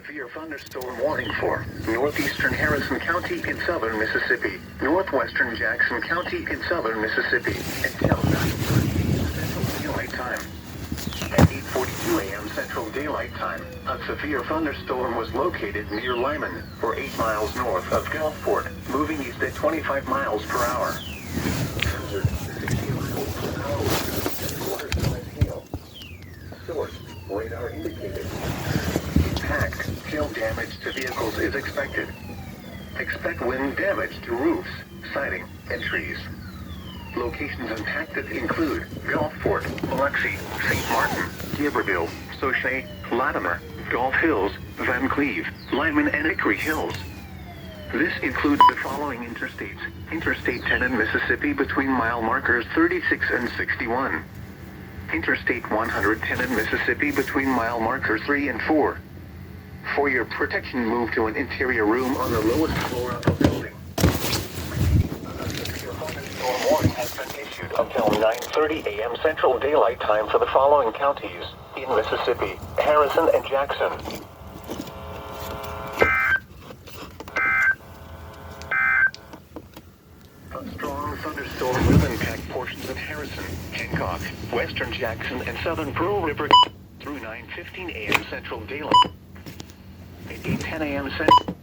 severe thunderstorm warning for northeastern Harrison County in southern Mississippi, northwestern Jackson County in southern Mississippi, until 9:30 Central Daylight Time. At 8:42 a.m. Central Daylight Time, a severe thunderstorm was located near Lyman, or 8 miles north of Gulfport, moving east at 25 miles per hour. Hazard, 60 miles per hour with 3/4 hail. Source, radar indicated. Impact, hail damage to vehicles is expected. Expect wind damage to roofs, siding, and trees. Locations impacted include Gulfport, Biloxi, St. Martin, Gibberville, Sauget, Latimer, Gulf Hills, Van Cleve, Lyman, and Hickory Hills. This includes the following interstates: Interstate 10 in Mississippi between mile markers 36 and 61. Interstate 110 in Mississippi between mile markers 3 and 4. For your protection, move to an interior room on the lowest floor of the building. A severe thunderstorm warning has been issued until 9:30 a.m. Central Daylight Time for the following counties in Mississippi: Harrison and Jackson. A strong thunderstorm will impact portions of Harrison, Hancock, western Jackson, and southern Pearl River through 9:15 a.m. Central Daylight. At 8:10 a.m. Central